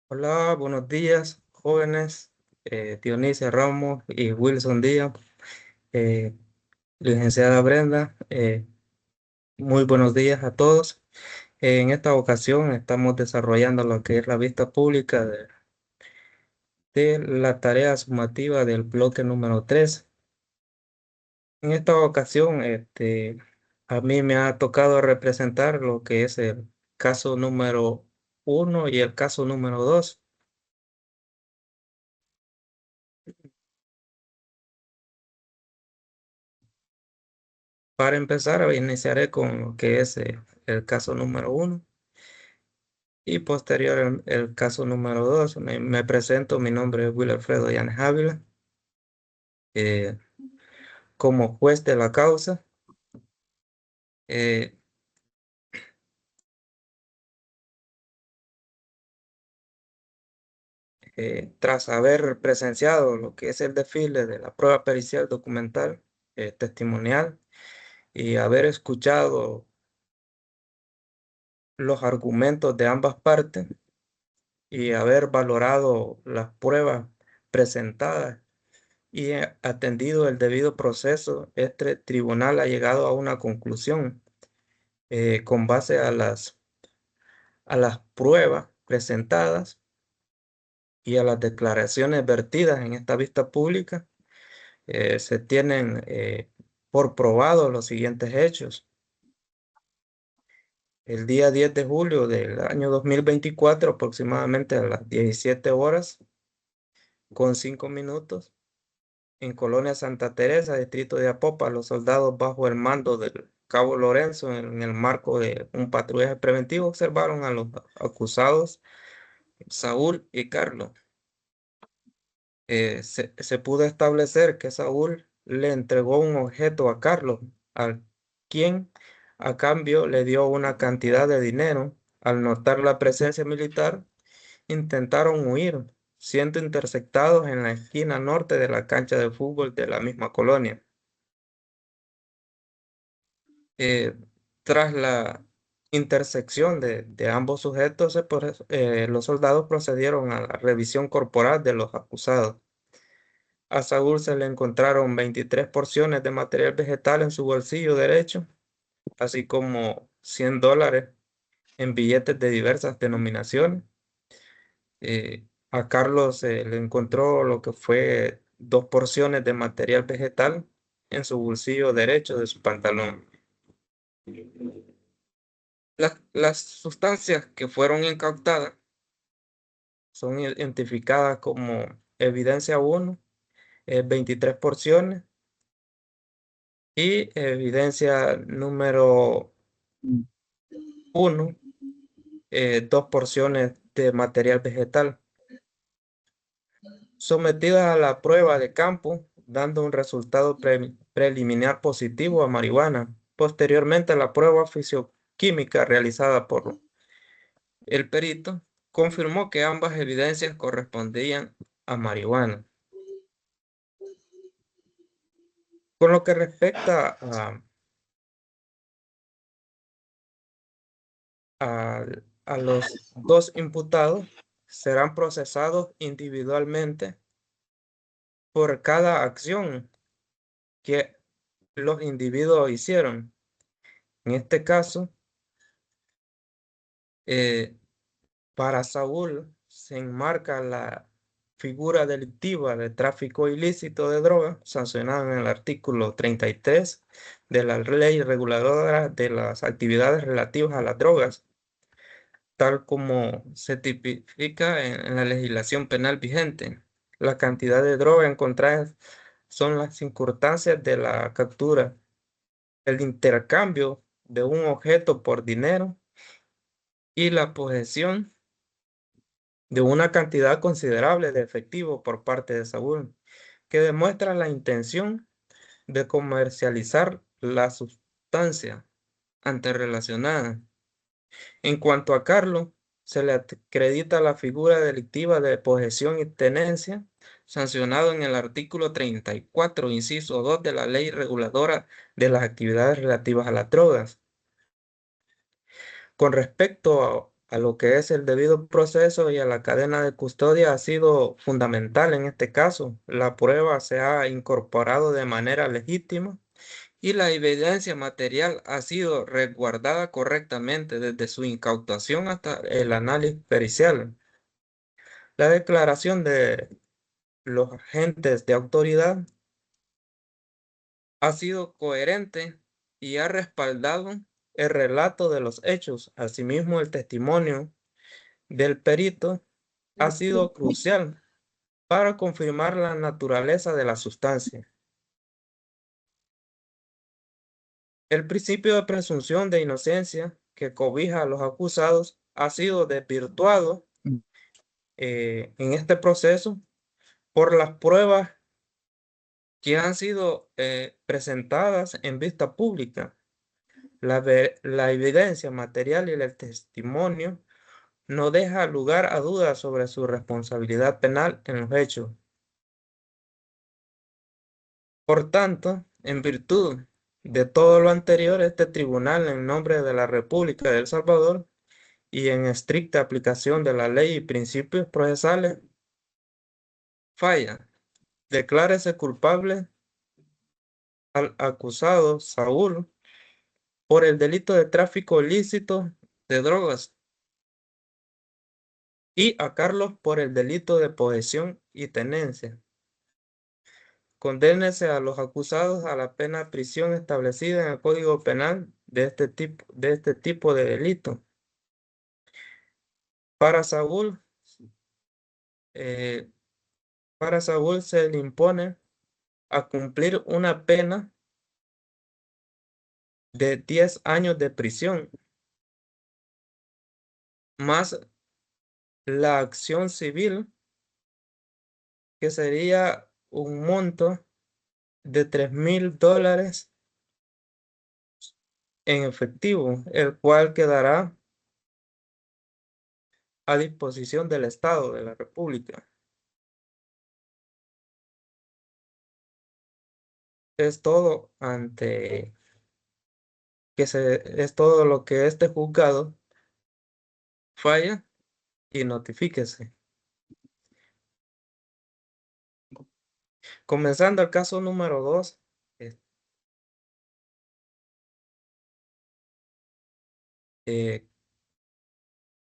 Hola, buenos días, jóvenes. Dionisio Ramos y Wilson Díaz. eh, Licenciada Brenda, muy buenos días a todos. En esta ocasión estamos desarrollando lo que es la vista pública de la tarea sumativa del bloque número 3. En esta ocasión, a mí me ha tocado representar lo que es el caso número 1 y el caso número 2. Para empezar, iniciaré con lo que es el caso número 1 y posterior el caso número 2. Me presento, mi nombre es Wilfredo Yanes Ávila, eh, como juez de la causa. eh, Tras haber presenciado lo que es el desfile de la prueba pericial documental, testimonial, y haber escuchado los argumentos de ambas partes y haber valorado las pruebas presentadas y atendido el debido proceso, este tribunal ha llegado a una conclusión con base a las pruebas presentadas y a las declaraciones vertidas en esta vista pública. Se tienen por probados los siguientes hechos. El día 10 de julio del año 2024, aproximadamente a las 17 horas con 5 minutos, en Colonia Santa Teresa, distrito de Apopa, los soldados bajo el mando del cabo Lorenzo, en el marco de un patrullaje preventivo, observaron a los acusados Saúl y Carlos. Se pudo establecer que Saúl le entregó un objeto a Carlos, al quien a cambio le dio una cantidad de dinero. Al notar la presencia militar, intentaron huir, siendo interceptados en la esquina norte de la cancha de fútbol de la misma colonia. eh, Tras la intersección de ambos sujetos, los soldados procedieron a la revisión corporal de los acusados. A Saúl se le encontraron 23 porciones de material vegetal en su bolsillo derecho, así como $100 en billetes de diversas denominaciones. A Carlos se le encontró lo que fue 2 porciones de material vegetal en su bolsillo derecho de su pantalón. Las sustancias que fueron incautadas son identificadas como evidencia 1, 23 porciones, y evidencia número 1, 2 porciones de material vegetal, sometidas a la prueba de campo, dando un resultado preliminar positivo a marihuana. Posteriormente, la prueba fisioquímica realizada por el perito confirmó que ambas evidencias correspondían a marihuana. Con lo que respecta a los dos imputados, serán procesados individualmente por cada acción que los individuos hicieron. En este caso, eh, para Saúl se enmarca la figura delictiva de tráfico ilícito de drogas, sancionada en el artículo 33 de la Ley Reguladora de las Actividades Relativas a las Drogas, tal como se tipifica en la legislación penal vigente. La cantidad de droga encontrada son las circunstancias de la captura, el intercambio de un objeto por dinero y la posesión de una cantidad considerable de efectivo por parte de Saúl, que demuestra la intención de comercializar la sustancia antes relacionada. En cuanto a Carlos, se le acredita la figura delictiva de posesión y tenencia, sancionado en el artículo 34, inciso 2 de la Ley Reguladora de las Actividades Relativas a las Drogas. Con respecto a lo que es el debido proceso y a la cadena de custodia ha sido fundamental en este caso. La prueba se ha incorporado de manera legítima y la evidencia material ha sido resguardada correctamente desde su incautación hasta el análisis pericial. La declaración de los agentes de autoridad ha sido coherente y ha respaldado el relato de los hechos. Asimismo, el testimonio del perito ha sido crucial para confirmar la naturaleza de la sustancia. El principio de presunción de inocencia que cobija a los acusados ha sido desvirtuado en este proceso por las pruebas que han sido presentadas en vista pública. La evidencia material y el testimonio no deja lugar a dudas sobre su responsabilidad penal en los hechos. Por tanto, en virtud de todo lo anterior, este tribunal, en nombre de la República de El Salvador y en estricta aplicación de la ley y principios procesales, falla. Declárese culpable al acusado Saúl por el delito de tráfico ilícito de drogas y a Carlos por el delito de posesión y tenencia. Condénese a los acusados a la pena de prisión establecida en el Código Penal de este tipo de delito. Para Saúl, eh, para Saúl se le impone a cumplir una pena de 10 años de prisión, más la acción civil, que sería un monto de $3,000 en efectivo, el cual quedará a disposición del Estado de la República. Es todo es todo lo que este juzgado falla y notifíquese. Comenzando el caso número 2,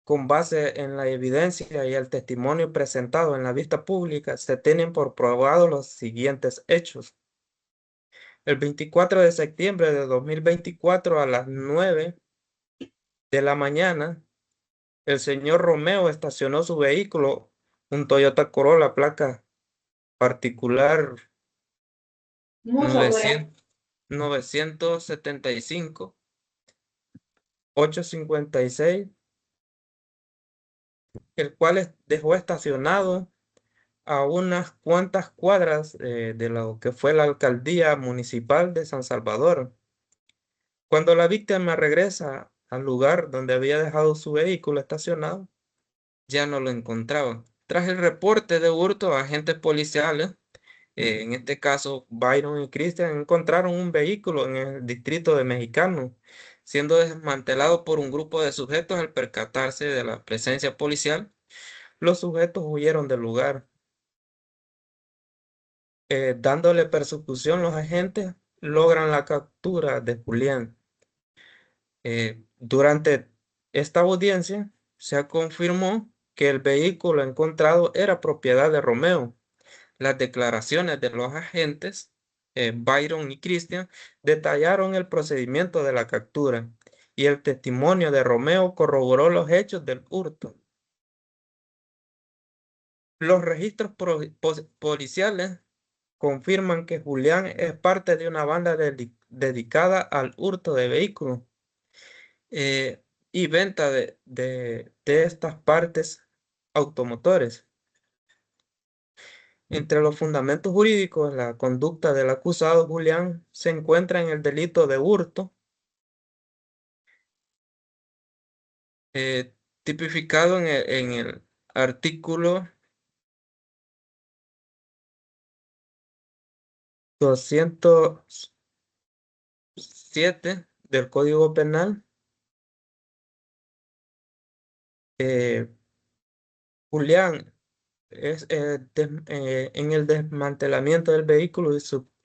con base en la evidencia y el testimonio presentado en la vista pública, se tienen por probados los siguientes hechos. El 24 de septiembre de 2024 a las 9 de la mañana, el señor Romeo estacionó su vehículo, un Toyota Corolla placa particular 975 856, el cual dejó estacionado a unas cuantas cuadras de lo que fue la alcaldía municipal de San Salvador. Cuando la víctima regresa al lugar donde había dejado su vehículo estacionado, ya no lo encontraba. Tras el reporte de hurto, agentes policiales, en este caso Byron y Christian, encontraron un vehículo en el distrito de Mexicano, siendo desmantelado por un grupo de sujetos. Al percatarse de la presencia policial, los sujetos huyeron del lugar. Dándole persecución, los agentes logran la captura de Julián. Durante esta audiencia se confirmó que el vehículo encontrado era propiedad de Romeo. Las declaraciones de los agentes, Byron y Christian, detallaron el procedimiento de la captura y el testimonio de Romeo corroboró los hechos del hurto. Los registros policiales confirman que Julián es parte de una banda dedicada al hurto de vehículos y venta de estas partes automotores. Entre los fundamentos jurídicos, la conducta del acusado Julián se encuentra en el delito de hurto, tipificado en el artículo 207 del Código Penal, Eh, Julián en el desmantelamiento del vehículo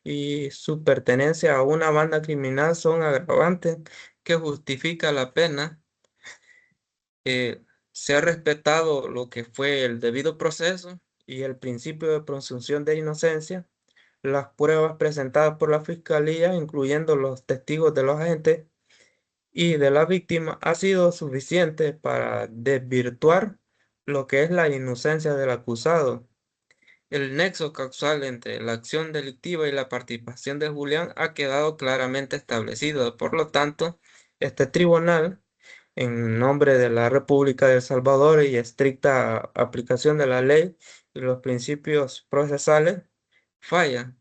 y su pertenencia a una banda criminal son agravantes que justifica la pena. Se ha respetado lo que fue el debido proceso y el principio de presunción de inocencia. Las pruebas presentadas por la fiscalía, incluyendo los testigos de los agentes y de la víctima, ha sido suficiente para desvirtuar lo que es la inocencia del acusado. El nexo causal entre la acción delictiva y la participación de Julián ha quedado claramente establecido. Por lo tanto, este tribunal, en nombre de la República de El Salvador y estricta aplicación de la ley y los principios procesales, falla.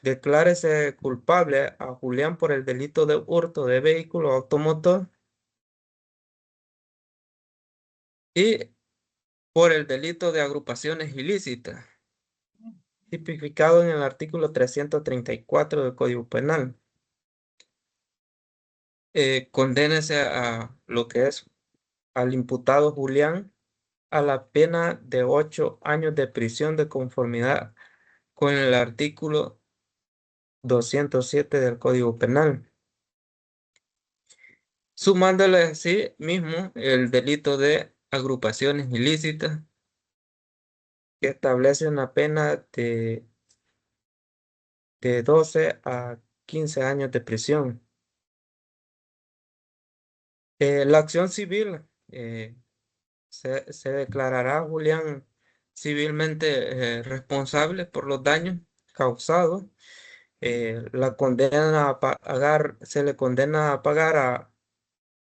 Declárese culpable a Julián por el delito de hurto de vehículo automotor y por el delito de agrupaciones ilícitas, tipificado en el artículo 334 del Código Penal. Condénese a lo que es al imputado Julián a la pena de 8 años de prisión de conformidad con el artículo 207 del Código Penal, sumándole así mismo el delito de agrupaciones ilícitas que establece una pena de 12 a 15 años de prisión. La acción civil se declarará a Julián civilmente responsable por los daños causados. La condena a pagar, se le condena a pagar a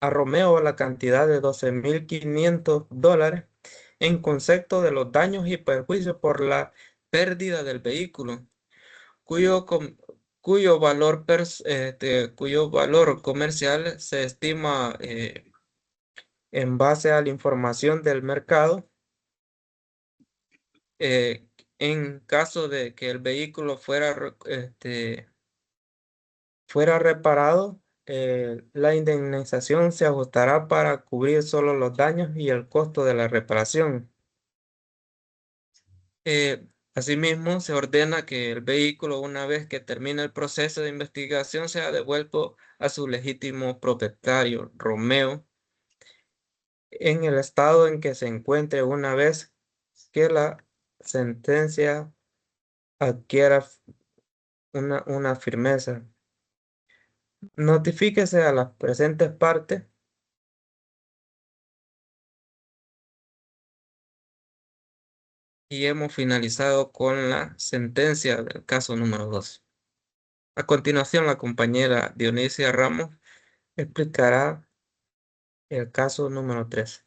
Romeo la cantidad de $12.500 en concepto de los daños y perjuicios por la pérdida del vehículo, cuyo, com- cuyo valor comercial se estima en base a la información del mercado. En caso de que el vehículo fuera reparado, la indemnización se ajustará para cubrir solo los daños y el costo de la reparación. Asimismo, se ordena que el vehículo, una vez que termine el proceso de investigación, sea devuelto a su legítimo propietario, Romeo, en el estado en que se encuentre una vez que la sentencia adquiera una firmeza. Notifíquese a las presentes partes y hemos finalizado con la sentencia del caso número 2. A continuación, la compañera Dionisia Ramos explicará el caso número 3.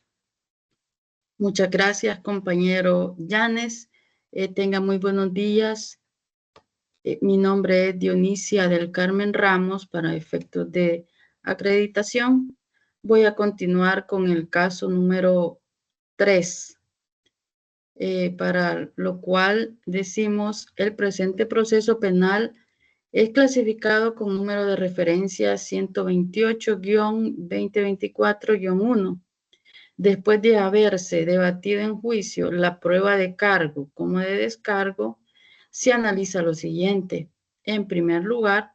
Muchas gracias, compañero Yanes. Tenga muy buenos días. Mi nombre es Dionisia del Carmen Ramos para efectos de acreditación. Voy a continuar con el caso número 3, para lo cual decimos el presente proceso penal es clasificado con número de referencia 128-2024-1. Después de haberse debatido en juicio la prueba de cargo como de descargo, se analiza lo siguiente. En primer lugar,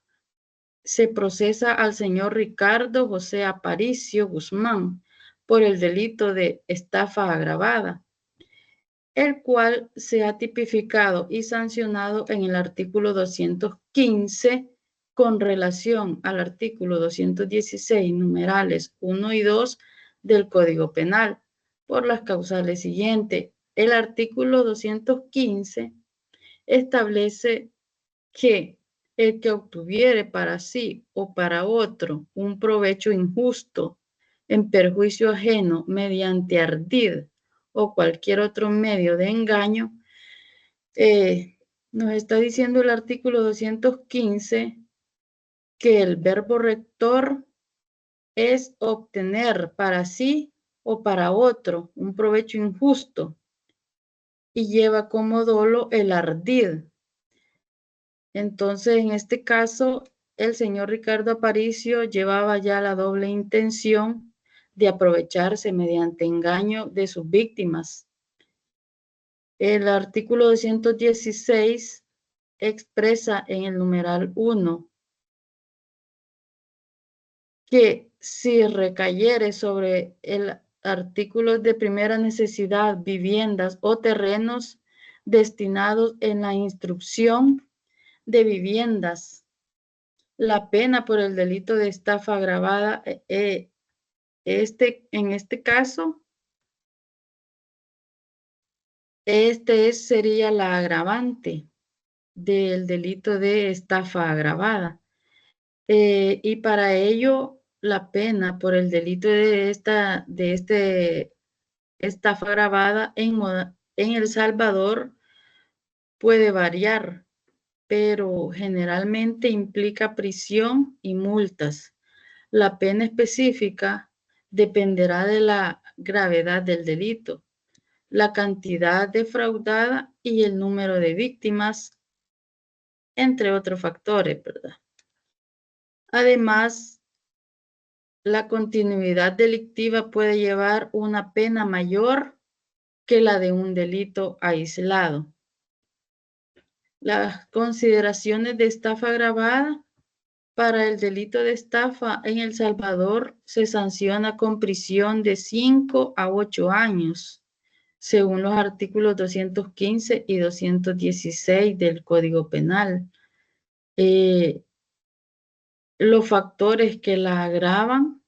se procesa al señor Ricardo José Aparicio Guzmán por el delito de estafa agravada, el cual se ha tipificado y sancionado en el artículo 215 con relación al artículo 216, numerales 1 y 2 del Código Penal, por las causales siguientes. El artículo 215 establece que el que obtuviere para sí o para otro un provecho injusto en perjuicio ajeno mediante ardid o cualquier otro medio de engaño, nos está diciendo el artículo 215 que el verbo rector es obtener para sí o para otro un provecho injusto y lleva como dolo el ardid. Entonces, en este caso, el señor Ricardo Aparicio llevaba ya la doble intención de aprovecharse mediante engaño de sus víctimas. El artículo 216 expresa en el numeral 1 que si recayere sobre el artículo de primera necesidad, viviendas o terrenos destinados en la instrucción de viviendas, la pena por el delito de estafa agravada, en este caso, sería la agravante del delito de estafa agravada. Y para ello, la pena por el delito de estafa agravada en El Salvador puede variar, pero generalmente implica prisión y multas. La pena específica dependerá de la gravedad del delito, la cantidad defraudada y el número de víctimas, entre otros factores, ¿verdad? Además, la continuidad delictiva puede llevar una pena mayor que la de un delito aislado. Las consideraciones de estafa agravada: para el delito de estafa en El Salvador se sanciona con prisión de 5 a 8 años, según los artículos 215 y 216 del Código Penal. Los factores que la agravan: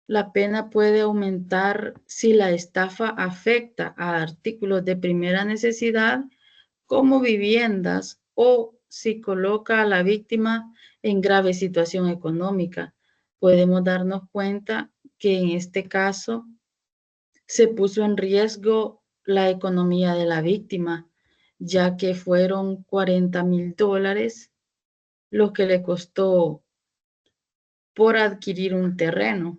la pena puede aumentar si la estafa afecta a artículos de primera necesidad como viviendas o si coloca a la víctima en grave situación económica. Podemos darnos cuenta que en este caso se puso en riesgo la economía de la víctima, ya que fueron $40,000 lo que le costó por adquirir un terreno.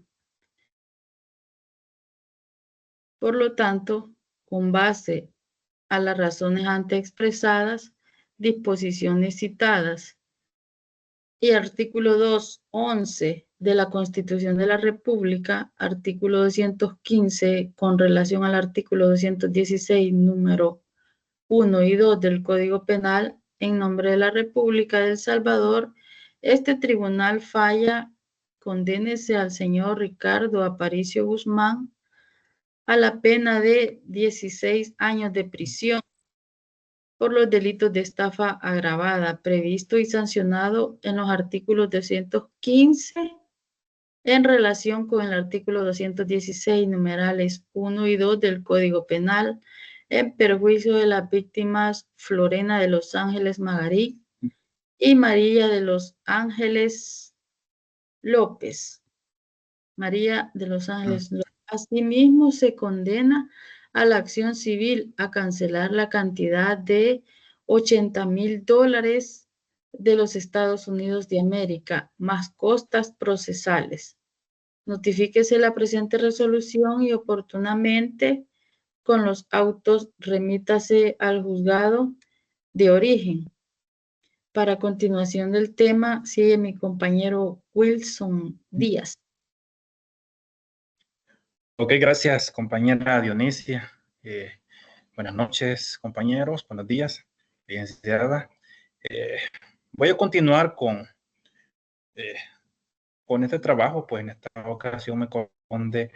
Por lo tanto, con base a las razones antes expresadas, disposiciones citadas y artículo 211 de la Constitución de la República, artículo 215 con relación al artículo 216, número 1 y 2 del Código Penal, en nombre de la República de El Salvador, este tribunal falla: condénese al señor Ricardo Aparicio Guzmán a la pena de 16 años de prisión por los delitos de estafa agravada, previsto y sancionado en los artículos 215 en relación con el artículo 216, numerales 1 y 2 del Código Penal, en perjuicio de las víctimas Florena de los Ángeles Magarí y María de los Ángeles López. María de los Ángeles López. Asimismo, se condena a la acción civil a cancelar la cantidad de $80,000 de los Estados Unidos de América, más costas procesales. Notifíquese la presente resolución y oportunamente con los autos remítase al juzgado de origen. Para continuación del tema, sigue mi compañero Wilson Díaz. Ok, gracias, compañera Dionisia. Buenas noches, compañeros. Buenos días, licenciada. Voy a continuar con este trabajo, pues en esta ocasión me corresponde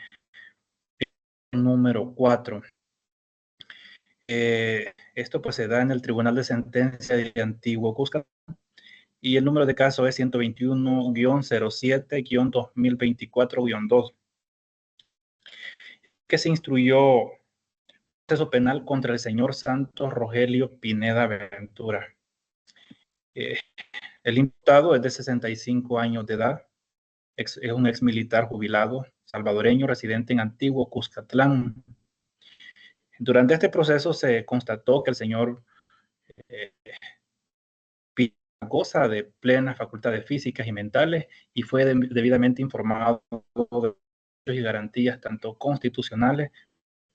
el número 4. Esto pues se da en el Tribunal de Sentencia de Antiguo Cuscatlán y el número de caso es 121-07-2024-2, que se instruyó proceso penal contra el señor Santos Rogelio Pineda Ventura. El imputado es de 65 años de edad, es un ex militar jubilado salvadoreño residente en Antiguo Cuscatlán. Durante este proceso se constató que el señor goza de plenas facultades físicas y mentales y fue debidamente informado de derechos y garantías tanto constitucionales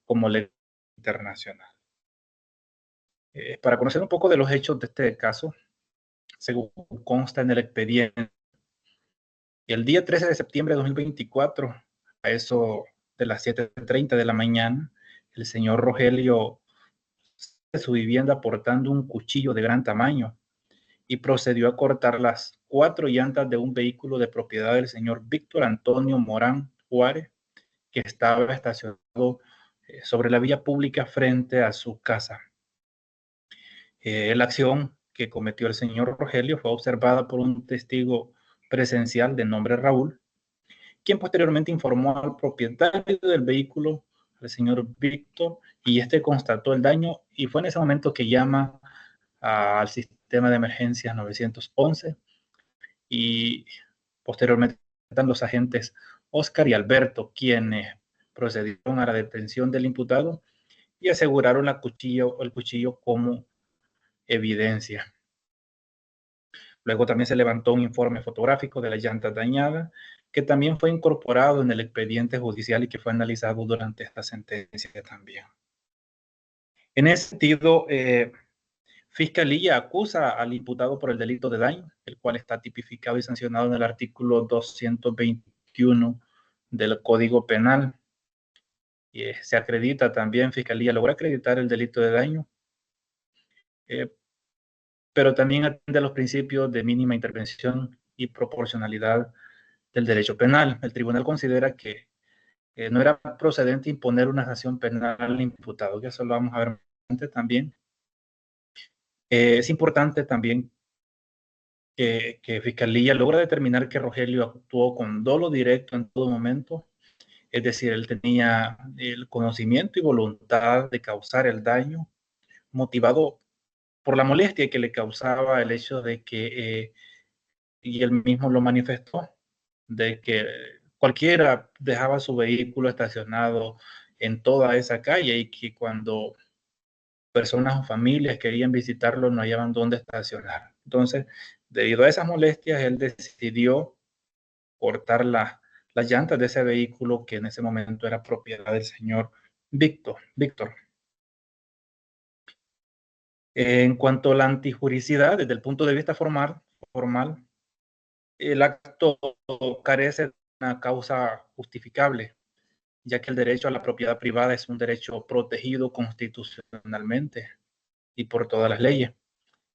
como legal internacional. Para conocer un poco de los hechos de este caso, según consta en el expediente, el día 13 de septiembre de 2024, eso de las 7:30 de la mañana, el señor Rogelio salió de su vivienda portando un cuchillo de gran tamaño y procedió a cortar las 4 llantas de un vehículo de propiedad del señor Víctor Antonio Morán Juárez, que estaba estacionado sobre la vía pública frente a su casa. La acción que cometió el señor Rogelio fue observada por un testigo presencial de nombre Raúl, quien posteriormente informó al propietario del vehículo, al señor Víctor, y este constató el daño y fue en ese momento que llama al sistema de emergencias 911 y posteriormente los agentes Oscar y Alberto, quienes procedieron a la detención del imputado y aseguraron el cuchillo como evidencia. Luego también se levantó un informe fotográfico de las llantas dañadas, que también fue incorporado en el expediente judicial y que fue analizado durante esta sentencia también. En ese sentido, Fiscalía acusa al imputado por el delito de daño, el cual está tipificado y sancionado en el artículo 221 del Código Penal. Y se acredita también, Fiscalía logra acreditar el delito de daño, pero también atiende a los principios de mínima intervención y proporcionalidad del derecho penal. El tribunal considera que no era procedente imponer una sanción penal al imputado, que eso lo vamos a ver antes también. Es importante también que Fiscalía logra determinar que Rogelio actuó con dolo directo en todo momento, es decir, él tenía el conocimiento y voluntad de causar el daño, motivado por la molestia que le causaba el hecho de que, y él mismo lo manifestó, de que cualquiera dejaba su vehículo estacionado en toda esa calle y que cuando personas o familias querían visitarlo no hallaban dónde estacionar. Entonces, debido a esas molestias, él decidió cortar las llantas de ese vehículo que en ese momento era propiedad del señor Víctor. En cuanto a la antijuricidad, desde el punto de vista formal, el acto carece de una causa justificable, ya que el derecho a la propiedad privada es un derecho protegido constitucionalmente y por todas las leyes.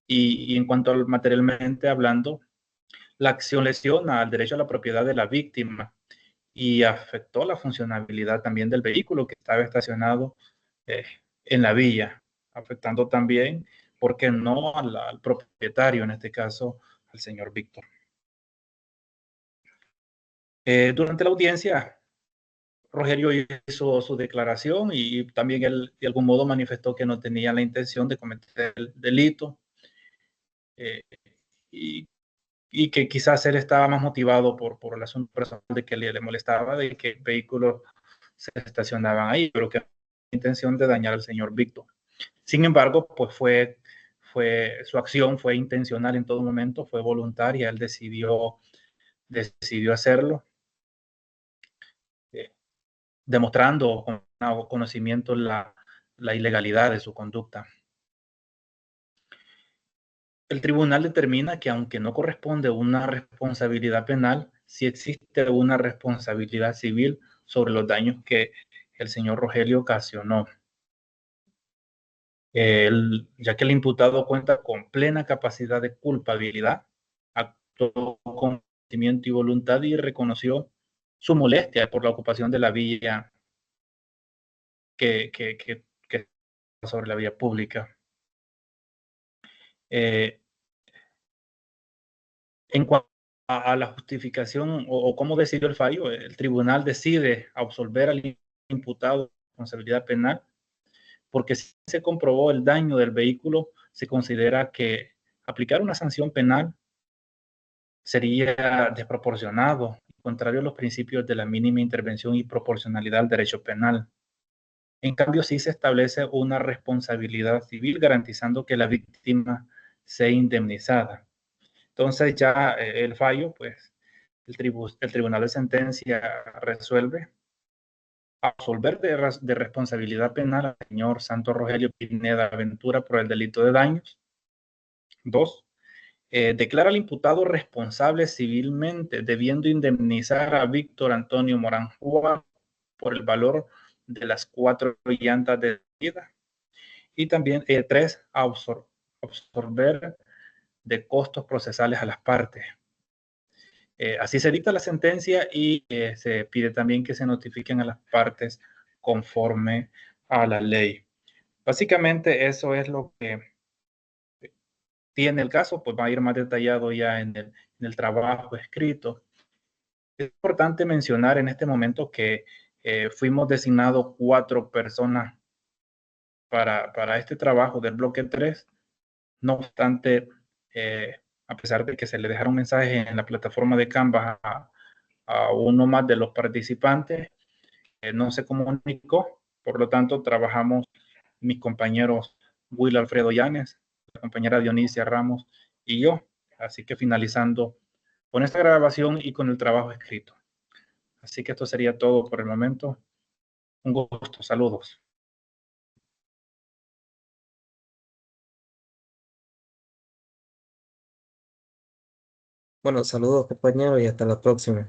Y en cuanto al materialmente hablando, la acción lesiona al derecho a la propiedad de la víctima y afectó la funcionalidad también del vehículo que estaba estacionado en la villa, afectando también, ¿por qué no?, al propietario, en este caso, al señor Víctor. Durante la audiencia, Rogelio hizo su declaración y también él de algún modo manifestó que no tenía la intención de cometer el delito y que quizás él estaba más motivado por el asunto personal de que le molestaba de que vehículos se estacionaban ahí, pero que no tenía intención de dañar al señor Víctor. Sin embargo, pues su acción fue intencional en todo momento, fue voluntaria, él decidió hacerlo, demostrando con conocimiento la ilegalidad de su conducta. El tribunal determina que aunque no corresponde una responsabilidad penal, sí existe una responsabilidad civil sobre los daños que el señor Rogelio ocasionó. Ya que el imputado cuenta con plena capacidad de culpabilidad, actuó con conocimiento y voluntad y reconoció su molestia por la ocupación de la vía que sobre la vía pública. En cuanto a la justificación o cómo decidió el fallo, el tribunal decide absolver al imputado de responsabilidad penal porque si se comprobó el daño del vehículo, se considera que aplicar una sanción penal sería desproporcionado, contrario a los principios de la mínima intervención y proporcionalidad del derecho penal. En cambio, sí se establece una responsabilidad civil garantizando que la víctima sea indemnizada. Entonces ya el fallo, pues el tribunal de sentencia resuelve absolver de responsabilidad penal al señor Santos Rogelio Pineda Ventura por el delito de daños. 2. declara al imputado responsable civilmente, debiendo indemnizar a Víctor Antonio Morán Juan por el valor de las 4 llantas de vida. Y también 3, absorber de costos procesales a las partes. Así se dicta la sentencia y se pide también que se notifiquen a las partes conforme a la ley. Básicamente eso es lo que tiene el caso, pues va a ir más detallado ya en el trabajo escrito. Es importante mencionar en este momento que fuimos designados 4 personas para este trabajo del bloque 3. No obstante, a pesar de que se le dejaron mensajes en la plataforma de Canvas a uno más de los participantes, no se comunicó. Por lo tanto, trabajamos mis compañeros Will Alfredo Llanes, la compañera Dionisia Ramos y yo. Así que finalizando con esta grabación y con el trabajo escrito. Así que esto sería todo por el momento. Un gusto. Saludos. Bueno, saludos compañeros y hasta la próxima.